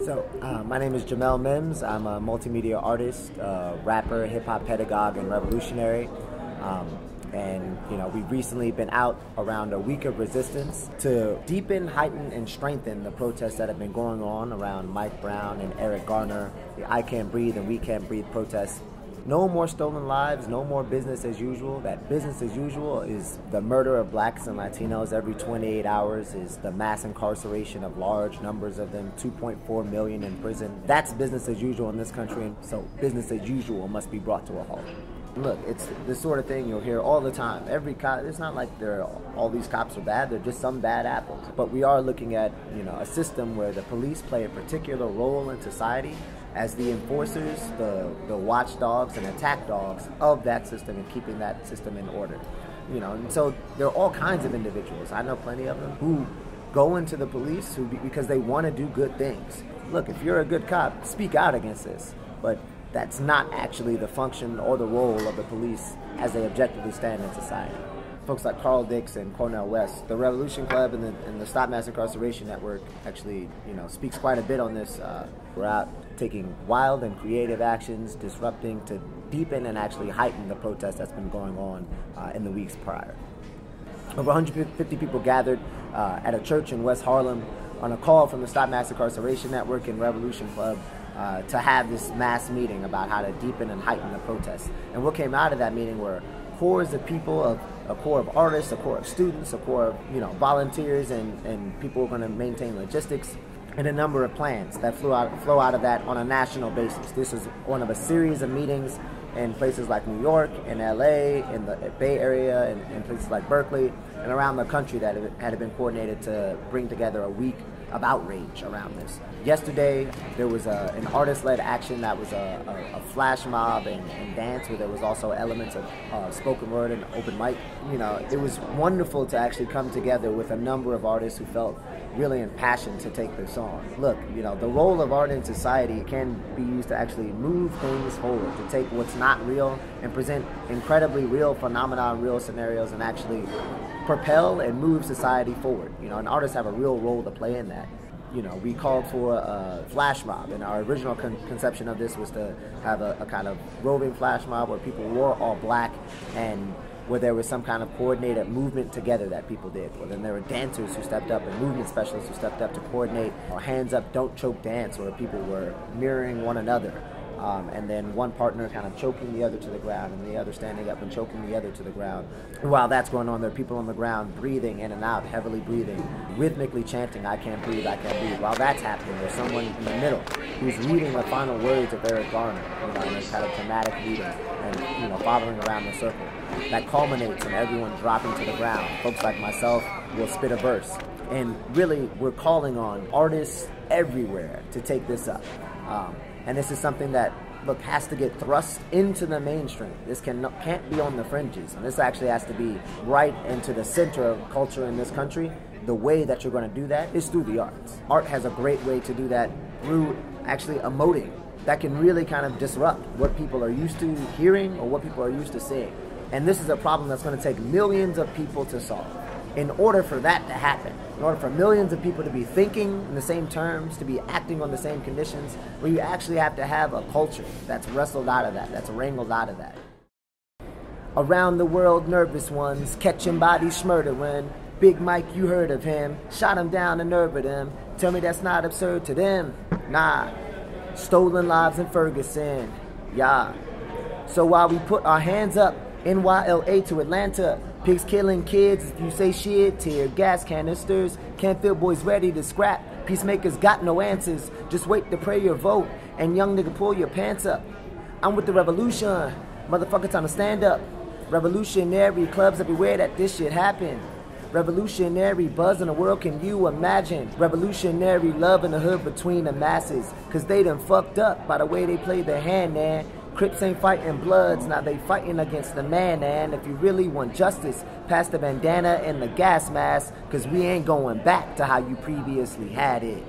My name is Jamel Mims. I'm a multimedia artist, rapper, hip-hop pedagogue, and revolutionary. We've recently been out around a week of resistance to deepen, heighten, and strengthen the protests that have been going on around Mike Brown and Eric Garner, the I Can't Breathe and We Can't Breathe protests. No more stolen lives, no more business as usual. That business as usual is the murder of blacks and Latinos every 28 hours, is the mass incarceration of large numbers of them, 2.4 million in prison. That's business as usual in this country, and so business as usual must be brought to a halt. Look, it's the sort of thing you'll hear all the time. Every cop, it's not like all these cops are bad, they're just some bad apples. But we are looking at, a system where the police play a particular role in society as the enforcers, the watchdogs and attack dogs of that system and keeping that system in order. And so there are all kinds of individuals. I know plenty of them who go into the police because they want to do good things. Look, if you're a good cop, speak out against this. But that's not actually the function or the role of the police as they objectively stand in society. Folks like Carl Dix and Cornel West, the Revolution Club and the Stop Mass Incarceration Network actually, speaks quite a bit on this. We're out taking wild and creative actions, disrupting to deepen and actually heighten the protest that's been going on in the weeks prior. Over 150 people gathered at a church in West Harlem on a call from the Stop Mass Incarceration Network and Revolution Club to have this mass meeting about how to deepen and heighten the protests. And what came out of that meeting were cores of people, a core of artists, a core of students, a core of volunteers, and people who are going to maintain logistics, and a number of plans that flow out of that on a national basis. This was one of a series of meetings in places like New York, in LA, in the Bay Area, and in places like Berkeley, and around the country that had been coordinated to bring together a week of outrage around this. Yesterday, there was an artist-led action that was a flash mob and dance, where there was also elements of spoken word and open mic. It was wonderful to actually come together with a number of artists who felt really impassioned to take this on. Look, the role of art in society can be used to actually move things forward, to take what's not real and present incredibly real phenomena, real scenarios, and actually propel and move society forward. And artists have a real role to play in that. We called for a flash mob, and our original conception of this was to have a kind of roving flash mob where people wore all black and where there was some kind of coordinated movement together that people did. Well, then there were dancers who stepped up and movement specialists who stepped up to coordinate a hands up, don't choke dance, where people were mirroring one another. And then one partner kind of choking the other to the ground and the other standing up and choking the other to the ground. And while that's going on, there are people on the ground breathing in and out, heavily breathing, rhythmically chanting, I can't breathe, I can't breathe. While that's happening, there's someone in the middle who's reading the final words of Eric Garner, in a kind of dramatic reading and, following around the circle. That culminates in everyone dropping to the ground. Folks like myself will spit a verse. And really, we're calling on artists everywhere to take this up. And this is something that, look, has to get thrust into the mainstream. This can't be on the fringes. And this actually has to be right into the center of culture in this country. The way that you're going to do that is through the arts. Art has a great way to do that through actually emoting. That can really kind of disrupt what people are used to hearing or what people are used to seeing. And this is a problem that's going to take millions of people to solve. In order for that to happen, in order for millions of people to be thinking in the same terms, to be acting on the same conditions, where you actually have to have a culture that's wrestled out of that, that's wrangled out of that. Around the world, nervous ones, catching bodies schmurdering. Big Mike, you heard of him, shot him down and nerved him. Tell me that's not absurd to them. Nah, stolen lives in Ferguson, yeah. So while we put our hands up, NYLA to Atlanta, pigs killing kids if you say shit, tear gas canisters, can't feel boys ready to scrap, peacemakers got no answers, just wait to pray your vote, and young nigga pull your pants up. I'm with the revolution, motherfucker time to stand up. Revolutionary clubs everywhere that this shit happened. Revolutionary buzz in the world, can you imagine? Revolutionary love in the hood between the masses, cause they done fucked up by the way they play their hand, man. Crips ain't fighting Bloods, now they fighting against the man, and if you really want justice, pass the bandana and the gas mask, cause we ain't going back to how you previously had it.